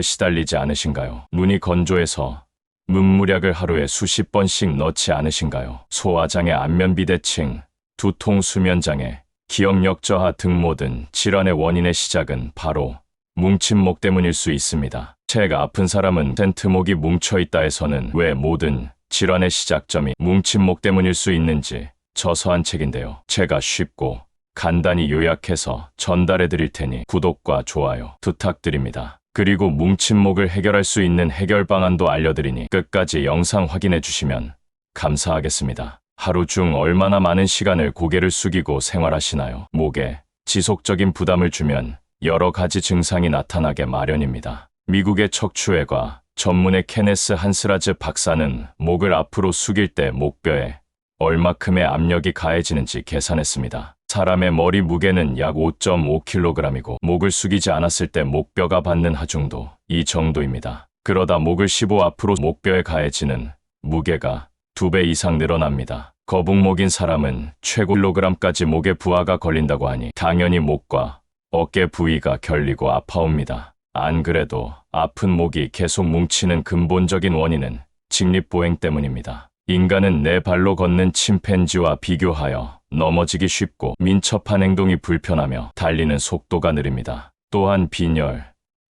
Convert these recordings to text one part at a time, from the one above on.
시달리지 않으신가요? 눈이 건조해서 문무약을 하루에 수십 번씩 넣지 않으신가요? 소화장애, 안면 비대칭, 두통, 수면장애, 기억력 저하 등 모든 질환의 원인의 시작은 바로 뭉친 목 때문일 수 있습니다. 체가 아픈 사람은 목이 뭉쳐있다 해서는 왜 모든 질환의 시작점이 뭉친 목 때문일 수 있는지 저서한 책인데요. 제가 쉽고 간단히 요약해서 전달해 드릴 테니 구독과 좋아요 부탁드립니다. 그리고 뭉친 목을 해결할 수 있는 해결 방안도 알려드리니 끝까지 영상 확인해 주시면 감사하겠습니다. 하루 중 얼마나 많은 시간을 고개를 숙이고 생활하시나요? 목에 지속적인 부담을 주면 여러 가지 증상이 나타나게 마련입니다. 미국의 척추외과 전문의 케네스 한스라즈 박사는 목을 앞으로 숙일 때 목뼈에 얼마큼의 압력이 가해지는지 계산했습니다. 사람의 머리 무게는 약 5.5kg이고 목을 숙이지 않았을 때 목뼈가 받는 하중도 이 정도입니다. 그러다 목을 15 앞으로 목뼈에 가해지는 무게가 2배 이상 늘어납니다. 거북목인 사람은 최고 1kg까지 목에 부하가 걸린다고 하니 당연히 목과 어깨 부위가 결리고 아파옵니다. 안 그래도 아픈 목이 계속 뭉치는 근본적인 원인은 직립보행 때문입니다. 인간은 네 발로 걷는 침팬지와 비교하여 넘어지기 쉽고 민첩한 행동이 불편하며 달리는 속도가 느립니다. 또한 빈혈,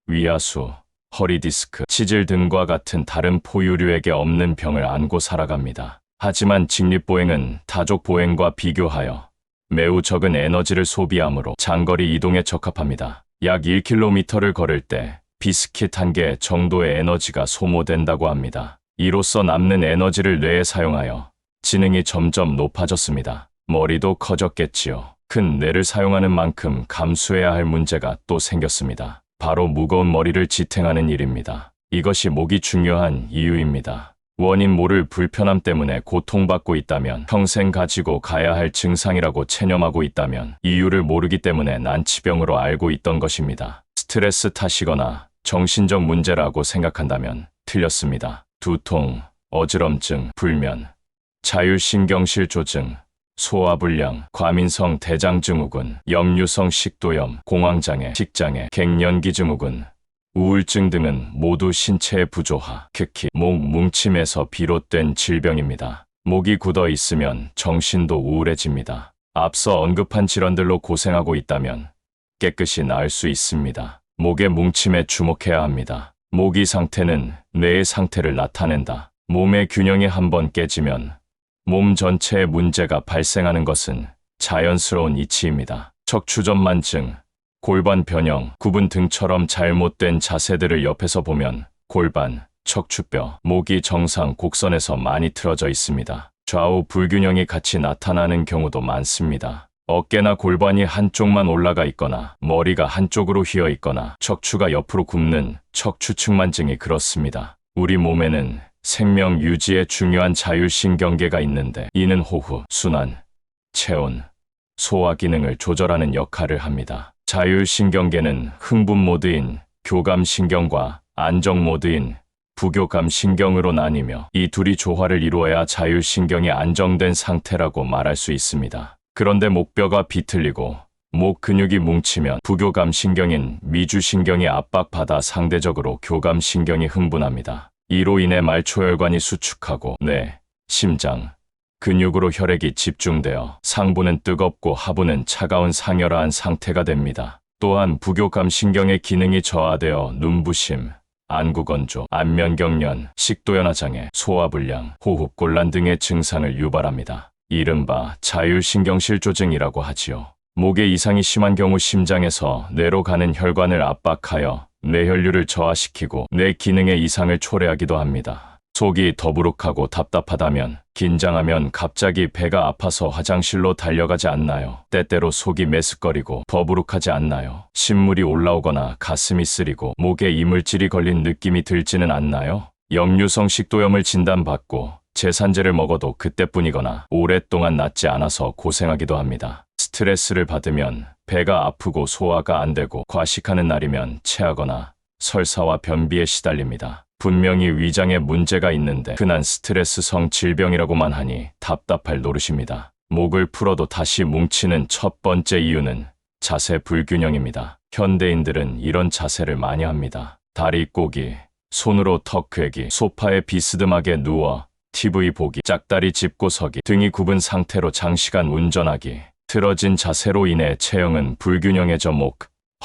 위하수, 허리 디스크, 치질 등과 같은 다른 포유류에게 없는 병을 안고 살아갑니다. 하지만 직립보행은 타족보행과 비교하여 매우 적은 에너지를 소비하므로 장거리 이동에 적합합니다. 약 1km를 걸을 때 비스킷 한 개 정도의 에너지가 소모된다고 합니다. 이로써 남는 에너지를 뇌에 사용하여 지능이 점점 높아졌습니다. 머리도 커졌겠지요. 큰 뇌를 사용하는 만큼 감수해야 할 문제가 또 생겼습니다. 바로 무거운 머리를 지탱하는 일입니다. 이것이 목이 중요한 이유입니다. 원인 모를 불편함 때문에 고통받고 있다면, 평생 가지고 가야 할 증상이라고 체념하고 있다면 이유를 모르기 때문에 난치병으로 알고 있던 것입니다. 스트레스 탓이거나 정신적 문제라고 생각한다면 틀렸습니다. 두통, 어지럼증, 불면, 자율신경실조증, 소화불량, 과민성 대장증후군, 역류성 식도염, 공황장애, 식장애, 갱년기증후군, 우울증 등은 모두 신체의 부조화, 특히 목 뭉침에서 비롯된 질병입니다. 목이 굳어 있으면 정신도 우울해집니다. 앞서 언급한 질환들로 고생하고 있다면 깨끗이 나을 수 있습니다. 목의 뭉침에 주목해야 합니다. 모기 상태는 뇌의 상태를 나타낸다. 몸의 균형이 한번 깨지면 몸 전체에 문제가 발생하는 것은 자연스러운 이치입니다. 척추전만증, 골반 변형, 구분 등처럼 잘못된 자세들을 옆에서 보면 골반, 척추뼈, 목이 정상 곡선에서 많이 틀어져 있습니다. 좌우 불균형이 같이 나타나는 경우도 많습니다. 어깨나 골반이 한쪽만 올라가 있거나 머리가 한쪽으로 휘어 있거나 척추가 옆으로 굽는 척추측만증이 그렇습니다. 우리 몸에는 생명 유지에 중요한 자율신경계가 있는데 이는 호흡, 순환, 체온, 소화 기능을 조절하는 역할을 합니다. 자율신경계는 흥분 모드인 교감신경과 안정 모드인 부교감신경으로 나뉘며 이 둘이 조화를 이루어야 자율신경이 안정된 상태라고 말할 수 있습니다. 그런데 목뼈가 비틀리고 목 근육이 뭉치면 부교감신경인 미주신경이 압박받아 상대적으로 교감신경이 흥분합니다. 이로 인해 말초혈관이 수축하고 뇌, 심장, 근육으로 혈액이 집중되어 상부는 뜨겁고 하부는 차가운 상열화한 상태가 됩니다. 또한 부교감신경의 기능이 저하되어 눈부심, 안구건조, 안면경련, 식도연화장애, 소화불량, 호흡곤란 등의 증상을 유발합니다. 이른바 자율신경실조증이라고 하지요. 목에 이상이 심한 경우 심장에서 뇌로 가는 혈관을 압박하여 뇌혈류를 저하시키고 뇌 기능의 이상을 초래하기도 합니다. 속이 더부룩하고 답답하다면, 긴장하면 갑자기 배가 아파서 화장실로 달려가지 않나요? 때때로 속이 메스꺼리고 더부룩하지 않나요? 신물이 올라오거나 가슴이 쓰리고 목에 이물질이 걸린 느낌이 들지는 않나요? 역류성 식도염을 진단받고 제산제를 먹어도 그때뿐이거나 오랫동안 낫지 않아서 고생하기도 합니다. 스트레스를 받으면 배가 아프고 소화가 안 되고 과식하는 날이면 체하거나 설사와 변비에 시달립니다. 분명히 위장에 문제가 있는데 흔한 스트레스성 질병이라고만 하니 답답할 노릇입니다. 목을 풀어도 다시 뭉치는 첫 번째 이유는 자세 불균형입니다. 현대인들은 이런 자세를 많이 합니다. 다리 꼬기, 손으로 턱 괴기, 소파에 비스듬하게 누워 TV 보기, 짝다리 짚고 서기, 등이 굽은 상태로 장시간 운전하기, 틀어진 자세로 인해 체형은 불균형해져 목,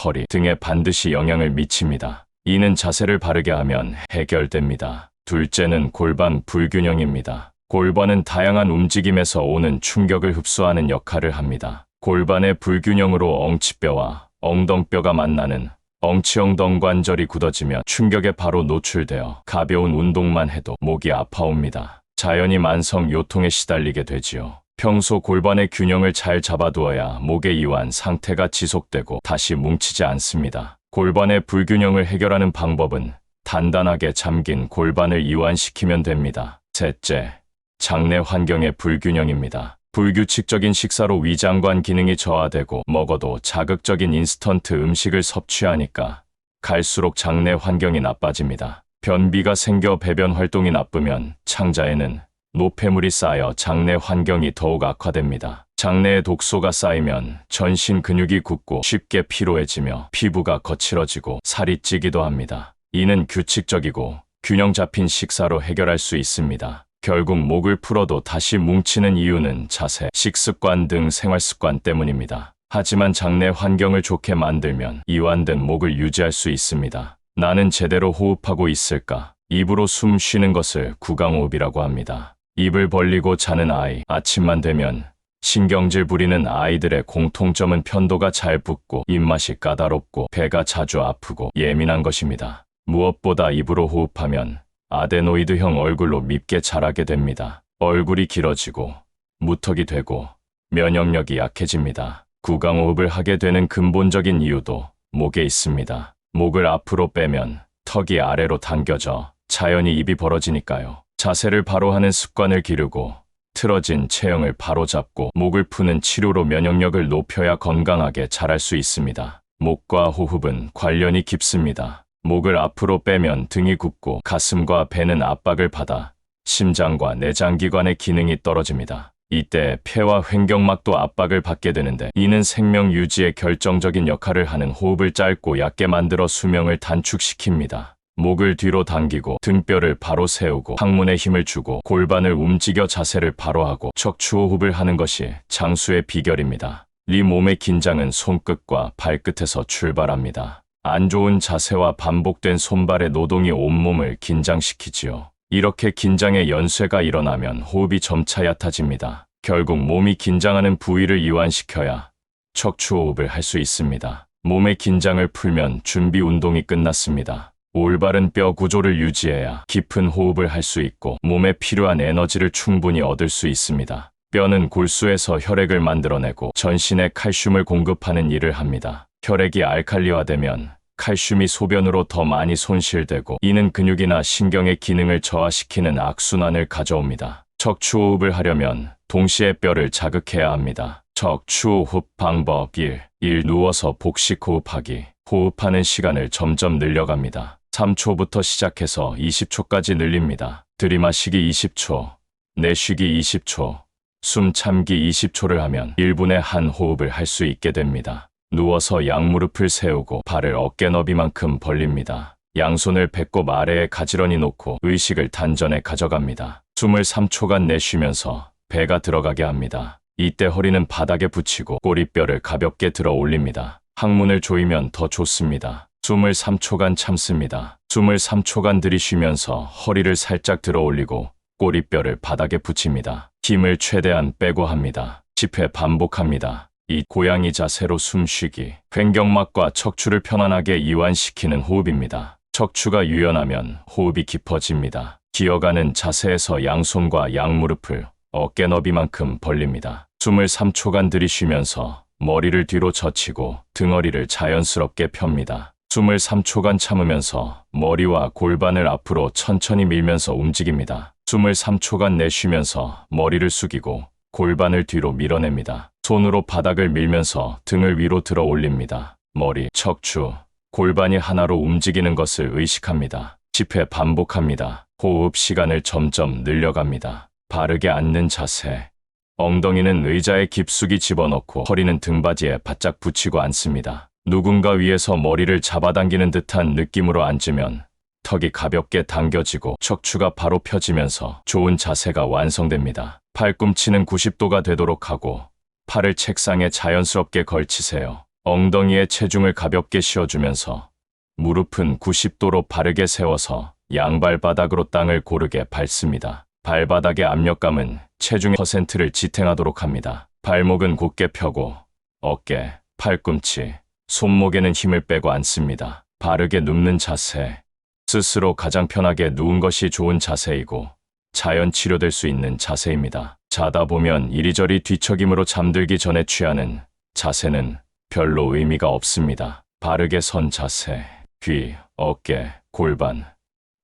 허리 등에 반드시 영향을 미칩니다. 이는 자세를 바르게 하면 해결됩니다. 둘째는 골반 불균형입니다. 골반은 다양한 움직임에서 오는 충격을 흡수하는 역할을 합니다. 골반의 불균형으로 엉치뼈와 엉덩뼈가 만나는 엉치엉덩관절이 굳어지면 충격에 바로 노출되어 가벼운 운동만 해도 목이 아파옵니다. 자연히 만성 요통에 시달리게 되지요. 평소 골반의 균형을 잘 잡아두어야 목의 이완 상태가 지속되고 다시 뭉치지 않습니다. 골반의 불균형을 해결하는 방법은 단단하게 잠긴 골반을 이완시키면 됩니다. 셋째, 장내 환경의 불균형입니다. 불규칙적인 식사로 위장관 기능이 저하되고 먹어도 자극적인 인스턴트 음식을 섭취하니까 갈수록 장내 환경이 나빠집니다. 변비가 생겨 배변 활동이 나쁘면 창자에는 노폐물이 쌓여 장내 환경이 더욱 악화됩니다. 장내에 독소가 쌓이면 전신 근육이 굳고 쉽게 피로해지며 피부가 거칠어지고 살이 찌기도 합니다. 이는 규칙적이고 균형 잡힌 식사로 해결할 수 있습니다. 결국 목을 풀어도 다시 뭉치는 이유는 자세, 식습관 등 생활습관 때문입니다. 하지만 장내 환경을 좋게 만들면 이완된 목을 유지할 수 있습니다. 나는 제대로 호흡하고 있을까? 입으로 숨 쉬는 것을 구강호흡이라고 합니다. 입을 벌리고 자는 아이, 아침만 되면 신경질 부리는 아이들의 공통점은 편도가 잘 붓고 입맛이 까다롭고 배가 자주 아프고 예민한 것입니다. 무엇보다 입으로 호흡하면 아데노이드형 얼굴로 밉게 자라게 됩니다. 얼굴이 길어지고 무턱이 되고 면역력이 약해집니다. 구강호흡을 하게 되는 근본적인 이유도 목에 있습니다. 목을 앞으로 빼면 턱이 아래로 당겨져 자연히 입이 벌어지니까요. 자세를 바로 하는 습관을 기르고 틀어진 체형을 바로 잡고 목을 푸는 치료로 면역력을 높여야 건강하게 자랄 수 있습니다. 목과 호흡은 관련이 깊습니다. 목을 앞으로 빼면 등이 굽고 가슴과 배는 압박을 받아 심장과 내장기관의 기능이 떨어집니다. 이때 폐와 횡격막도 압박을 받게 되는데 이는 생명 유지에 결정적인 역할을 하는 호흡을 짧고 얕게 만들어 수명을 단축시킵니다. 목을 뒤로 당기고 등뼈를 바로 세우고 항문에 힘을 주고 골반을 움직여 자세를 바로 하고 척추호흡을 하는 것이 장수의 비결입니다. 네 몸의 긴장은 손끝과 발끝에서 출발합니다. 안 좋은 자세와 반복된 손발의 노동이 온몸을 긴장시키지요. 이렇게 긴장의 연쇄가 일어나면 호흡이 점차 얕아집니다. 결국 몸이 긴장하는 부위를 이완시켜야 척추호흡을 할 수 있습니다. 몸의 긴장을 풀면 준비 운동이 끝났습니다. 올바른 뼈 구조를 유지해야 깊은 호흡을 할 수 있고 몸에 필요한 에너지를 충분히 얻을 수 있습니다. 뼈는 골수에서 혈액을 만들어내고 전신에 칼슘을 공급하는 일을 합니다. 혈액이 알칼리화되면 칼슘이 소변으로 더 많이 손실되고 이는 근육이나 신경의 기능을 저하시키는 악순환을 가져옵니다. 척추호흡을 하려면 동시에 뼈를 자극해야 합니다. 척추호흡 방법 1. 누워서 복식 호흡하기. 호흡하는 시간을 점점 늘려갑니다. 3초부터 시작해서 20초까지 늘립니다. 들이마시기 20초, 내쉬기 20초, 숨 참기 20초를 하면 1분에 한 호흡을 할 수 있게 됩니다. 누워서 양무릎을 세우고 발을 어깨 너비만큼 벌립니다. 양손을 배꼽 아래에 가지런히 놓고 의식을 단전에 가져갑니다. 숨을 3초간 내쉬면서 배가 들어가게 합니다. 이때 허리는 바닥에 붙이고 꼬리뼈를 가볍게 들어 올립니다. 항문을 조이면 더 좋습니다. 숨을 3초간 참습니다. 숨을 3초간 들이쉬면서 허리를 살짝 들어 올리고 꼬리뼈를 바닥에 붙입니다. 힘을 최대한 빼고 합니다. 10회 반복합니다. 이 고양이 자세로 숨쉬기. 횡격막과 척추를 편안하게 이완시키는 호흡입니다. 척추가 유연하면 호흡이 깊어집니다. 기어가는 자세에서 양손과 양무릎을 어깨 너비만큼 벌립니다. 숨을 3초간 들이쉬면서 머리를 뒤로 젖히고 등허리를 자연스럽게 펴니다. 숨을 3초간 참으면서 머리와 골반을 앞으로 천천히 밀면서 움직입니다. 숨을 3초간 내쉬면서 머리를 숙이고 골반을 뒤로 밀어냅니다. 손으로 바닥을 밀면서 등을 위로 들어 올립니다. 머리, 척추, 골반이 하나로 움직이는 것을 의식합니다. 10회 반복합니다. 호흡 시간을 점점 늘려갑니다. 바르게 앉는 자세. 엉덩이는 의자에 깊숙이 집어넣고 허리는 등받이에 바짝 붙이고 앉습니다. 누군가 위에서 머리를 잡아당기는 듯한 느낌으로 앉으면 턱이 가볍게 당겨지고 척추가 바로 펴지면서 좋은 자세가 완성됩니다. 팔꿈치는 90도가 되도록 하고 팔을 책상에 자연스럽게 걸치세요. 엉덩이에 체중을 가볍게 씌워주면서 무릎은 90도로 바르게 세워서 양발 바닥으로 땅을 고르게 밟습니다. 발바닥의 압력감은 체중의 퍼센트를 지탱하도록 합니다. 발목은 곧게 펴고 어깨, 팔꿈치, 손목에는 힘을 빼고 앉습니다. 바르게 눕는 자세. 스스로 가장 편하게 누운 것이 좋은 자세이고 자연 치료될 수 있는 자세입니다. 자다 보면 이리저리 뒤척임으로 잠들기 전에 취하는 자세는 별로 의미가 없습니다. 바르게 선 자세. 귀, 어깨, 골반,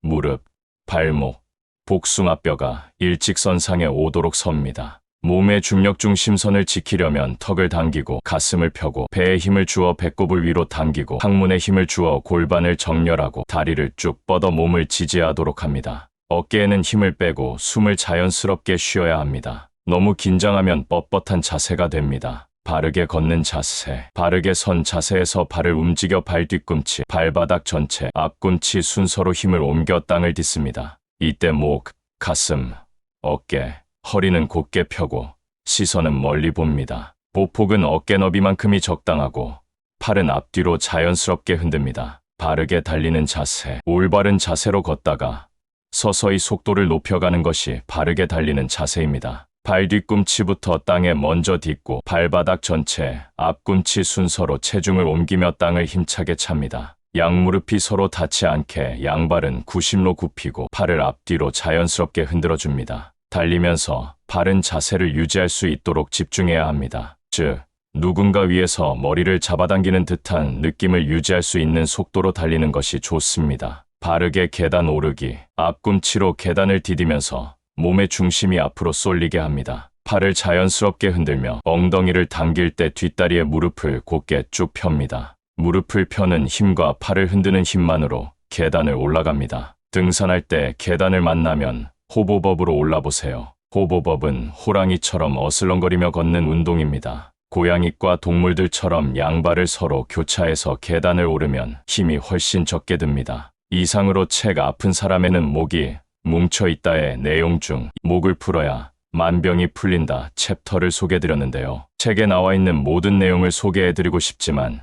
무릎, 발목, 복숭아뼈가 일직선상에 오도록 섭니다. 몸의 중력 중심선을 지키려면 턱을 당기고 가슴을 펴고 배에 힘을 주어 배꼽을 위로 당기고 항문에 힘을 주어 골반을 정렬하고 다리를 쭉 뻗어 몸을 지지하도록 합니다. 어깨에는 힘을 빼고 숨을 자연스럽게 쉬어야 합니다. 너무 긴장하면 뻣뻣한 자세가 됩니다. 바르게 걷는 자세. 바르게 선 자세에서 발을 움직여 발 뒤꿈치, 발바닥 전체, 앞꿈치 순서로 힘을 옮겨 땅을 딛습니다. 이때 목, 가슴, 어깨, 허리는 곧게 펴고 시선은 멀리 봅니다. 보폭은 어깨 너비만큼이 적당하고 팔은 앞뒤로 자연스럽게 흔듭니다. 바르게 달리는 자세. 올바른 자세로 걷다가 서서히 속도를 높여가는 것이 바르게 달리는 자세입니다. 발 뒤꿈치부터 땅에 먼저 딛고 발바닥 전체, 앞꿈치 순서로 체중을 옮기며 땅을 힘차게 찹니다. 양무릎이 서로 닿지 않게 양발은 90로 굽히고 팔을 앞뒤로 자연스럽게 흔들어줍니다. 달리면서 바른 자세를 유지할 수 있도록 집중해야 합니다. 즉, 누군가 위에서 머리를 잡아당기는 듯한 느낌을 유지할 수 있는 속도로 달리는 것이 좋습니다. 바르게 계단 오르기. 앞꿈치로 계단을 디디면서 몸의 중심이 앞으로 쏠리게 합니다. 팔을 자연스럽게 흔들며 엉덩이를 당길 때 뒷다리에 무릎을 곧게 쭉 펴니다. 무릎을 펴는 힘과 팔을 흔드는 힘만으로 계단을 올라갑니다. 등산할 때 계단을 만나면 호보법으로 올라보세요. 호보법은 호랑이처럼 어슬렁거리며 걷는 운동입니다. 고양이과 동물들처럼 양발을 서로 교차해서 계단을 오르면 힘이 훨씬 적게 듭니다. 이상으로 책 아픈 사람에는 목이 뭉쳐있다의 내용 중 목을 풀어야 만병이 풀린다 챕터를 소개해드렸는데요. 책에 나와 있는 모든 내용을 소개해드리고 싶지만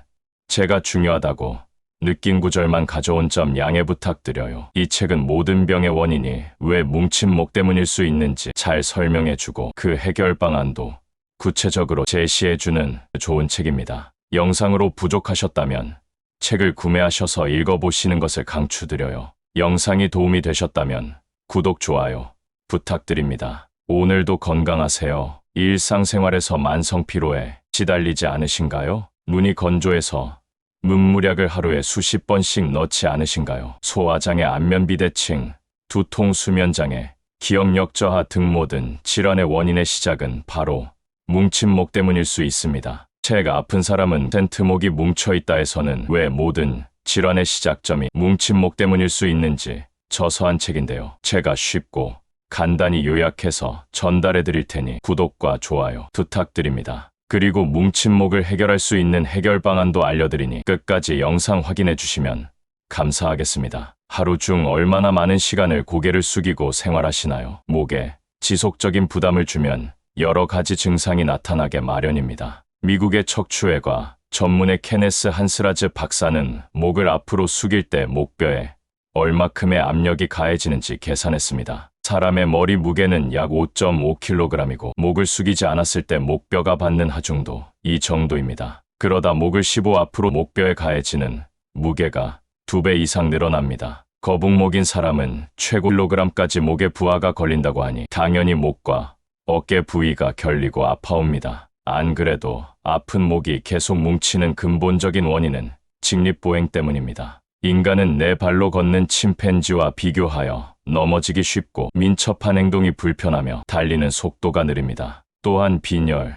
제가 중요하다고 느낀 구절만 가져온 점 양해 부탁드려요. 이 책은 모든 병의 원인이 왜 뭉친 목 때문일 수 있는지 잘 설명해주고 그 해결 방안도 구체적으로 제시해주는 좋은 책입니다. 영상으로 부족하셨다면 책을 구매하셔서 읽어보시는 것을 강추드려요. 영상이 도움이 되셨다면 구독, 좋아요 부탁드립니다. 오늘도 건강하세요. 일상생활에서 만성피로에 시달리지 않으신가요? 눈이 건조해서 문무약을 하루에 수십 번씩 넣지 않으신가요? 소화장애, 안면비대칭, 두통, 수면장애, 기억력 저하 등 모든 질환의 원인의 시작은 바로 뭉친 목 때문일 수 있습니다. 책 아픈 사람은 목이 뭉쳐있다에서는 왜 모든 질환의 시작점이 뭉친 목 때문일 수 있는지 저서한 책인데요. 제가 쉽고 간단히 요약해서 전달해 드릴 테니 구독과 좋아요 부탁드립니다. 그리고 뭉친 목을 해결할 수 있는 해결 방안도 알려드리니 끝까지 영상 확인해 주시면 감사하겠습니다. 하루 중 얼마나 많은 시간을 고개를 숙이고 생활하시나요? 목에 지속적인 부담을 주면 여러 가지 증상이 나타나게 마련입니다. 미국의 척추외과 전문의 케네스 한스라즈 박사는 목을 앞으로 숙일 때 목뼈에 얼마큼의 압력이 가해지는지 계산했습니다. 사람의 머리 무게는 약 5.5kg이고 목을 숙이지 않았을 때 목뼈가 받는 하중도 이 정도입니다. 그러다 목을 15 앞으로 목뼈에 가해지는 무게가 2배 이상 늘어납니다. 거북목인 사람은 최고 1kg까지 목에 부하가 걸린다고 하니 당연히 목과 어깨 부위가 결리고 아파옵니다. 안 그래도 아픈 목이 계속 뭉치는 근본적인 원인은 직립보행 때문입니다. 인간은 네 발로 걷는 침팬지와 비교하여 넘어지기 쉽고 민첩한 행동이 불편하며 달리는 속도가 느립니다. 또한 빈혈,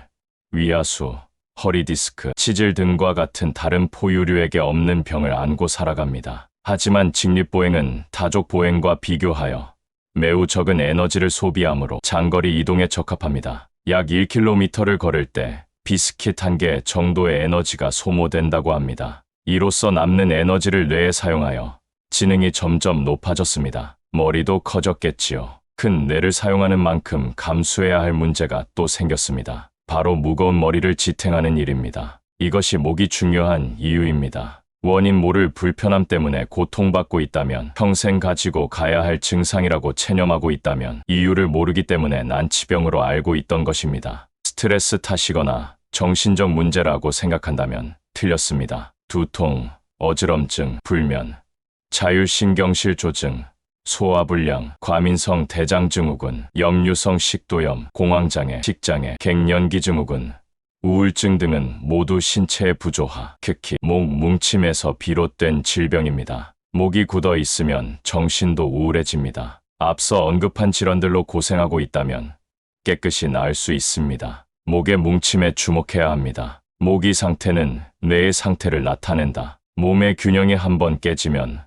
위하수, 허리 디스크, 치질 등과 같은 다른 포유류에게 없는 병을 안고 살아갑니다. 하지만 직립보행은 타족보행과 비교하여 매우 적은 에너지를 소비하므로 장거리 이동에 적합합니다. 약 1km를 걸을 때 비스킷 한 개 정도의 에너지가 소모된다고 합니다. 이로써 남는 에너지를 뇌에 사용하여 지능이 점점 높아졌습니다. 머리도 커졌겠지요. 큰 뇌를 사용하는 만큼 감수해야 할 문제가 또 생겼습니다. 바로 무거운 머리를 지탱하는 일입니다. 이것이 목이 중요한 이유입니다. 원인 모를 불편함 때문에 고통받고 있다면, 평생 가지고 가야 할 증상이라고 체념하고 있다면, 이유를 모르기 때문에 난치병으로 알고 있던 것입니다. 스트레스 탓이거나 정신적 문제라고 생각한다면 틀렸습니다. 두통, 어지럼증, 불면, 자율신경실조증, 소화불량, 과민성 대장증후군, 역류성 식도염, 공황장애, 식장애, 갱년기증후군, 우울증 등은 모두 신체의 부조화, 특히 목 뭉침에서 비롯된 질병입니다. 목이 굳어 있으면 정신도 우울해집니다. 앞서 언급한 질환들로 고생하고 있다면 깨끗이 나을 수 있습니다. 목의 뭉침에 주목해야 합니다. 모기 상태는 뇌의 상태를 나타낸다. 몸의 균형이 한번 깨지면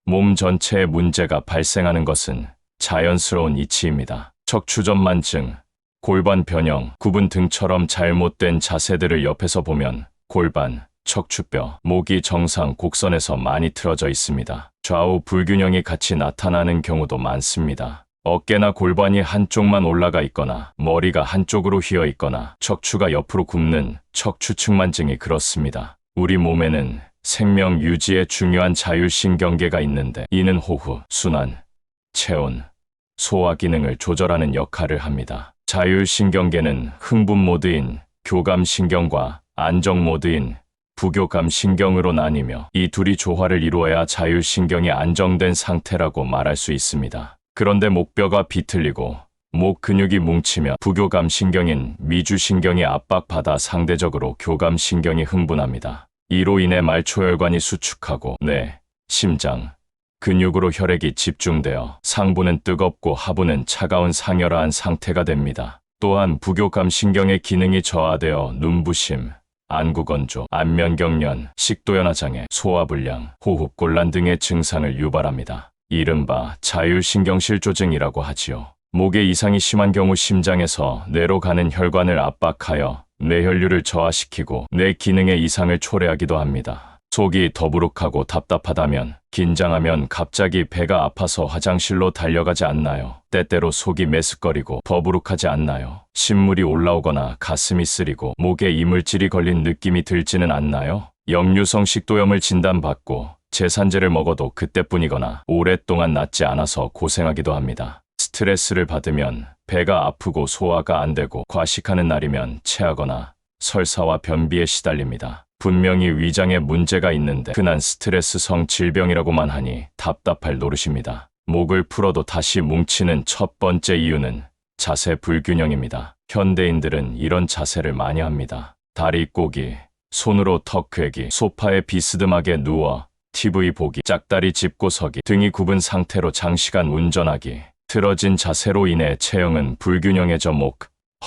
몸 전체에 문제가 발생하는 것은 자연스러운 이치입니다. 척추전만증, 골반 변형, 구분 등처럼 잘못된 자세들을 옆에서 보면 골반, 척추뼈, 목이 정상 곡선에서 많이 틀어져 있습니다. 좌우 불균형이 같이 나타나는 경우도 많습니다. 어깨나 골반이 한쪽만 올라가 있거나 머리가 한쪽으로 휘어 있거나 척추가 옆으로 굽는 척추측만증이 그렇습니다. 우리 몸에는 생명 유지에 중요한 자율신경계가 있는데 이는 호흡, 순환, 체온, 소화 기능을 조절하는 역할을 합니다. 자율신경계는 흥분 모드인 교감신경과 안정 모드인 부교감신경으로 나뉘며 이 둘이 조화를 이루어야 자율신경이 안정된 상태라고 말할 수 있습니다. 그런데 목뼈가 비틀리고 목 근육이 뭉치며 부교감신경인 미주신경이 압박받아 상대적으로 교감신경이 흥분합니다. 이로 인해 말초혈관이 수축하고 뇌, 심장, 근육으로 혈액이 집중되어 상부는 뜨겁고 하부는 차가운 상열화한 상태가 됩니다. 또한 부교감신경의 기능이 저하되어 눈부심, 안구건조, 안면경련, 식도연화장애, 소화불량, 호흡곤란 등의 증상을 유발합니다. 이른바 자율신경실조증이라고 하지요. 목에 이상이 심한 경우 심장에서 뇌로 가는 혈관을 압박하여 뇌혈류를 저하시키고 뇌 기능의 이상을 초래하기도 합니다. 속이 더부룩하고 답답하다면, 긴장하면 갑자기 배가 아파서 화장실로 달려가지 않나요? 때때로 속이 메스꺼리고 더부룩하지 않나요? 신물이 올라오거나 가슴이 쓰리고 목에 이물질이 걸린 느낌이 들지는 않나요? 역류성 식도염을 진단받고 제산제를 먹어도 그때뿐이거나 오랫동안 낫지 않아서 고생하기도 합니다. 스트레스를 받으면 배가 아프고 소화가 안 되고 과식하는 날이면 체하거나 설사와 변비에 시달립니다. 분명히 위장에 문제가 있는데 흔한 스트레스성 질병이라고만 하니 답답할 노릇입니다. 목을 풀어도 다시 뭉치는 첫 번째 이유는 자세 불균형입니다. 현대인들은 이런 자세를 많이 합니다. 다리 꼬기, 손으로 턱 괴기, 소파에 비스듬하게 누워 TV 보기, 짝다리 짚고 서기, 등이 굽은 상태로 장시간 운전하기, 틀어진 자세로 인해 체형은 불균형해져 목,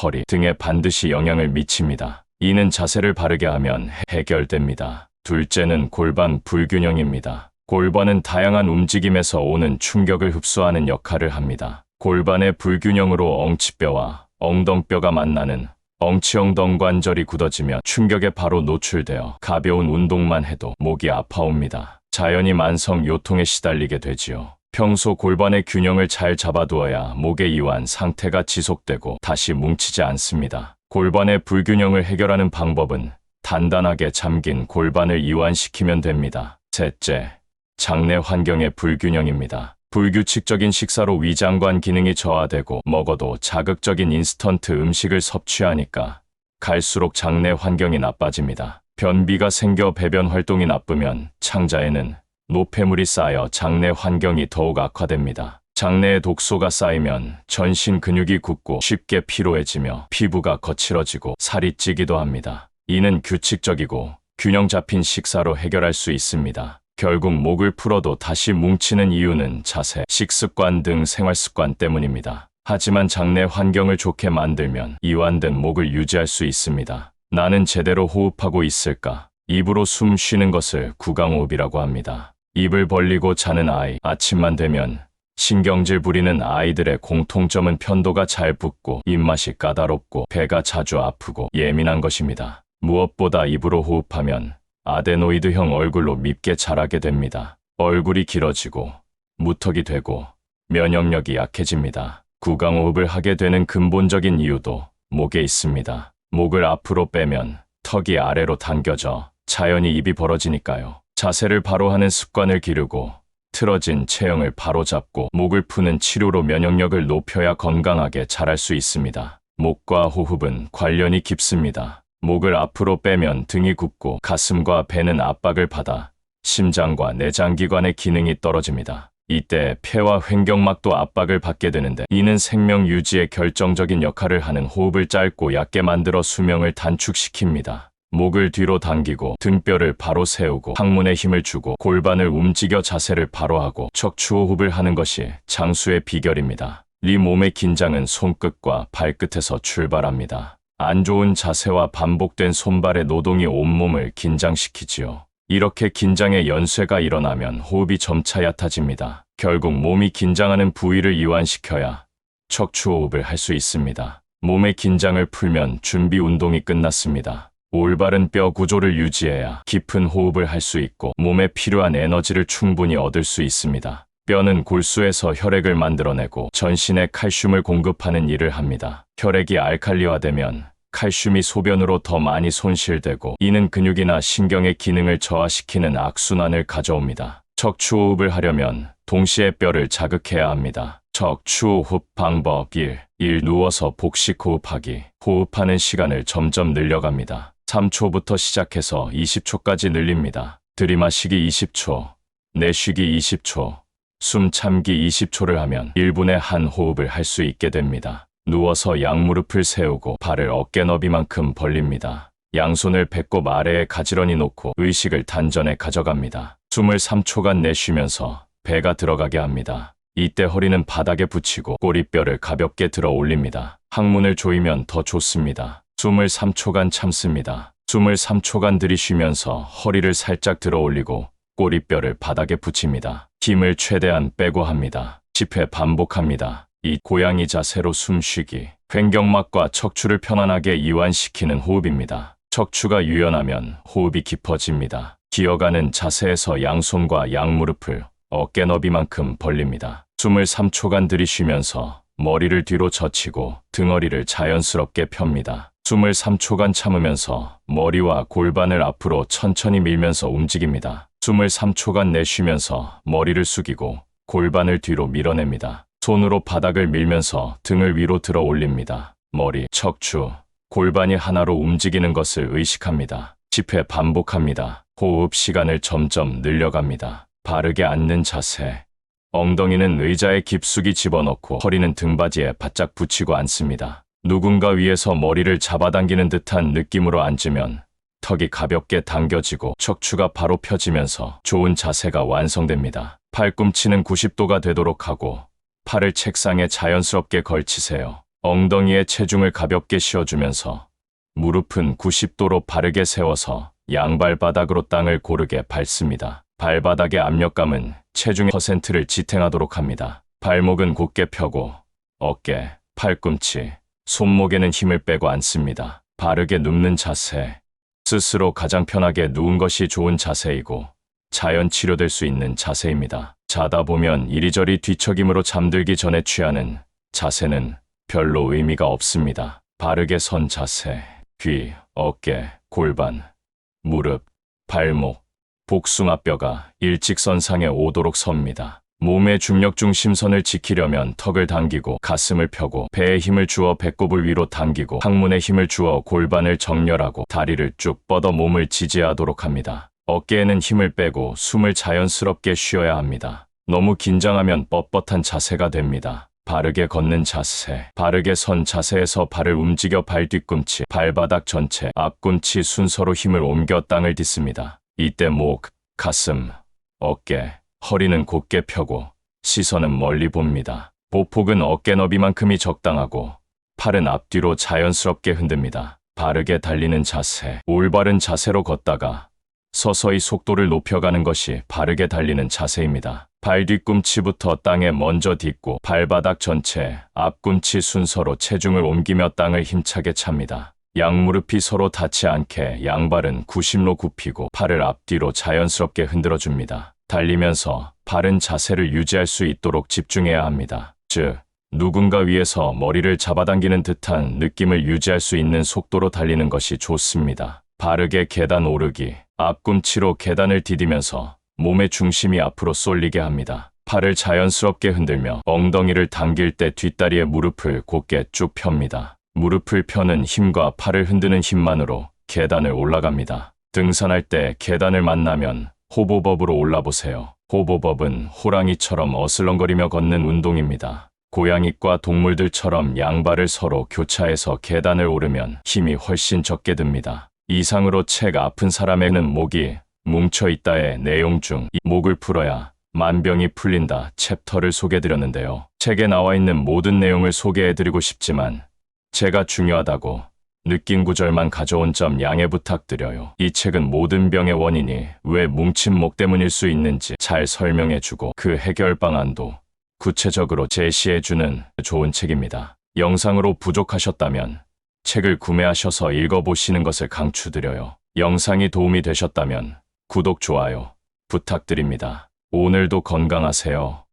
허리 등에 반드시 영향을 미칩니다. 이는 자세를 바르게 하면 해결됩니다. 둘째는 골반 불균형입니다. 골반은 다양한 움직임에서 오는 충격을 흡수하는 역할을 합니다. 골반의 불균형으로 엉치뼈와 엉덩뼈가 만나는 엉치엉덩관절이 굳어지며 충격에 바로 노출되어 가벼운 운동만 해도 목이 아파옵니다. 자연히 만성 요통에 시달리게 되지요. 평소 골반의 균형을 잘 잡아두어야 목의 이완 상태가 지속되고 다시 뭉치지 않습니다. 골반의 불균형을 해결하는 방법은 단단하게 잠긴 골반을 이완시키면 됩니다. 셋째, 장내 환경의 불균형입니다. 불규칙적인 식사로 위장관 기능이 저하되고 먹어도 자극적인 인스턴트 음식을 섭취하니까 갈수록 장내 환경이 나빠집니다. 변비가 생겨 배변 활동이 나쁘면 창자에는 노폐물이 쌓여 장내 환경이 더욱 악화됩니다. 장내에 독소가 쌓이면 전신 근육이 굳고 쉽게 피로해지며 피부가 거칠어지고 살이 찌기도 합니다. 이는 규칙적이고 균형 잡힌 식사로 해결할 수 있습니다. 결국 목을 풀어도 다시 뭉치는 이유는 자세, 식습관 등 생활습관 때문입니다. 하지만 장내 환경을 좋게 만들면 이완된 목을 유지할 수 있습니다. 나는 제대로 호흡하고 있을까? 입으로 숨 쉬는 것을 구강호흡이라고 합니다. 입을 벌리고 자는 아이, 아침만 되면 신경질 부리는 아이들의 공통점은 편도가 잘 붓고 입맛이 까다롭고 배가 자주 아프고 예민한 것입니다. 무엇보다 입으로 호흡하면 아데노이드형 얼굴로 밉게 자라게 됩니다. 얼굴이 길어지고 무턱이 되고 면역력이 약해집니다. 구강호흡을 하게 되는 근본적인 이유도 목에 있습니다. 목을 앞으로 빼면 턱이 아래로 당겨져 자연히 입이 벌어지니까요. 자세를 바로 하는 습관을 기르고 틀어진 체형을 바로 잡고 목을 푸는 치료로 면역력을 높여야 건강하게 자랄 수 있습니다. 목과 호흡은 관련이 깊습니다. 목을 앞으로 빼면 등이 굽고 가슴과 배는 압박을 받아 심장과 내장기관의 기능이 떨어집니다. 이때 폐와 횡격막도 압박을 받게 되는데 이는 생명 유지에 결정적인 역할을 하는 호흡을 짧고 얕게 만들어 수명을 단축시킵니다. 목을 뒤로 당기고 등뼈를 바로 세우고 항문에 힘을 주고 골반을 움직여 자세를 바로 하고 척추호흡을 하는 것이 장수의 비결입니다. 이 몸의 긴장은 손끝과 발끝에서 출발합니다. 안 좋은 자세와 반복된 손발의 노동이 온몸을 긴장시키지요. 이렇게 긴장의 연쇄가 일어나면 호흡이 점차 얕아집니다. 결국 몸이 긴장하는 부위를 이완시켜야 척추호흡을 할 수 있습니다. 몸의 긴장을 풀면 준비 운동이 끝났습니다. 올바른 뼈 구조를 유지해야 깊은 호흡을 할 수 있고 몸에 필요한 에너지를 충분히 얻을 수 있습니다. 뼈는 골수에서 혈액을 만들어내고 전신에 칼슘을 공급하는 일을 합니다. 혈액이 알칼리화되면 칼슘이 소변으로 더 많이 손실되고 이는 근육이나 신경의 기능을 저하시키는 악순환을 가져옵니다. 척추호흡을 하려면 동시에 뼈를 자극해야 합니다. 척추호흡 방법 1. 누워서 복식호흡하기. 호흡하는 시간을 점점 늘려갑니다. 3초부터 시작해서 20초까지 늘립니다. 들이마시기 20초, 내쉬기 20초, 숨 참기 20초를 하면 1분에 한 호흡을 할 수 있게 됩니다. 누워서 양무릎을 세우고 발을 어깨 너비만큼 벌립니다. 양손을 배꼽 아래에 가지런히 놓고 의식을 단전에 가져갑니다. 숨을 3초간 내쉬면서 배가 들어가게 합니다. 이때 허리는 바닥에 붙이고 꼬리뼈를 가볍게 들어 올립니다. 항문을 조이면 더 좋습니다. 숨을 3초간 참습니다. 숨을 3초간 들이쉬면서 허리를 살짝 들어 올리고 꼬리뼈를 바닥에 붙입니다. 힘을 최대한 빼고 합니다. 10회 반복합니다. 이 고양이 자세로 숨쉬기. 횡격막과 척추를 편안하게 이완시키는 호흡입니다. 척추가 유연하면 호흡이 깊어집니다. 기어가는 자세에서 양손과 양무릎을 어깨 너비만큼 벌립니다. 숨을 3초간 들이쉬면서 머리를 뒤로 젖히고 등허리를 자연스럽게 펴니다. 숨을 3초간 참으면서 머리와 골반을 앞으로 천천히 밀면서 움직입니다. 숨을 3초간 내쉬면서 머리를 숙이고 골반을 뒤로 밀어냅니다. 손으로 바닥을 밀면서 등을 위로 들어 올립니다. 머리, 척추, 골반이 하나로 움직이는 것을 의식합니다. 10회 반복합니다. 호흡 시간을 점점 늘려갑니다. 바르게 앉는 자세. 엉덩이는 의자에 깊숙이 집어넣고 허리는 등받이에 바짝 붙이고 앉습니다. 누군가 위에서 머리를 잡아당기는 듯한 느낌으로 앉으면 턱이 가볍게 당겨지고 척추가 바로 펴지면서 좋은 자세가 완성됩니다. 팔꿈치는 90도가 되도록 하고 팔을 책상에 자연스럽게 걸치세요. 엉덩이에 체중을 가볍게 씌워주면서 무릎은 90도로 바르게 세워서 양발바닥으로 땅을 고르게 밟습니다. 발바닥의 압력감은 체중의 퍼센트를 지탱하도록 합니다. 발목은 곧게 펴고 어깨, 팔꿈치, 손목에는 힘을 빼고 앉습니다. 바르게 눕는 자세. 스스로 가장 편하게 누운 것이 좋은 자세이고 자연 치료될 수 있는 자세입니다. 자다 보면 이리저리 뒤척임으로 잠들기 전에 취하는 자세는 별로 의미가 없습니다. 바르게 선 자세. 귀, 어깨, 골반, 무릎, 발목, 복숭아뼈가 일직선상에 오도록 섭니다. 몸의 중력 중심선을 지키려면 턱을 당기고 가슴을 펴고 배에 힘을 주어 배꼽을 위로 당기고 항문에 힘을 주어 골반을 정렬하고 다리를 쭉 뻗어 몸을 지지하도록 합니다. 어깨에는 힘을 빼고 숨을 자연스럽게 쉬어야 합니다. 너무 긴장하면 뻣뻣한 자세가 됩니다. 바르게 걷는 자세. 바르게 선 자세에서 발을 움직여 발 뒤꿈치, 발바닥 전체, 앞꿈치 순서로 힘을 옮겨 땅을 딛습니다. 이때 목, 가슴, 어깨, 허리는 곧게 펴고 시선은 멀리 봅니다. 보폭은 어깨 너비만큼이 적당하고 팔은 앞뒤로 자연스럽게 흔듭니다. 바르게 달리는 자세. 올바른 자세로 걷다가 서서히 속도를 높여가는 것이 바르게 달리는 자세입니다. 발 뒤꿈치부터 땅에 먼저 딛고 발바닥 전체, 앞꿈치 순서로 체중을 옮기며 땅을 힘차게 찹니다. 양무릎이 서로 닿지 않게 양발은 90로 굽히고 팔을 앞뒤로 자연스럽게 흔들어줍니다. 달리면서 바른 자세를 유지할 수 있도록 집중해야 합니다. 즉, 누군가 위에서 머리를 잡아당기는 듯한 느낌을 유지할 수 있는 속도로 달리는 것이 좋습니다. 바르게 계단 오르기, 앞꿈치로 계단을 디디면서 몸의 중심이 앞으로 쏠리게 합니다. 팔을 자연스럽게 흔들며 엉덩이를 당길 때 뒷다리에 무릎을 곧게 쭉 펴니다. 무릎을 펴는 힘과 팔을 흔드는 힘만으로 계단을 올라갑니다. 등산할 때 계단을 만나면 호보법으로 올라보세요. 호보법은 호랑이처럼 어슬렁거리며 걷는 운동입니다. 고양이과 동물들처럼 양발을 서로 교차해서 계단을 오르면 힘이 훨씬 적게 듭니다. 이상으로 책 아픈 사람에는 목이 뭉쳐 있다의 내용 중 이 목을 풀어야 만병이 풀린다 챕터를 소개해드렸는데요. 책에 나와 있는 모든 내용을 소개해드리고 싶지만 제가 중요하다고 느낀 구절만 가져온 점 양해 부탁드려요. 이 책은 모든 병의 원인이 왜 뭉친 목 때문일 수 있는지 잘 설명해주고 그 해결 방안도 구체적으로 제시해주는 좋은 책입니다. 영상으로 부족하셨다면 책을 구매하셔서 읽어보시는 것을 강추드려요. 영상이 도움이 되셨다면 구독, 좋아요 부탁드립니다. 오늘도 건강하세요.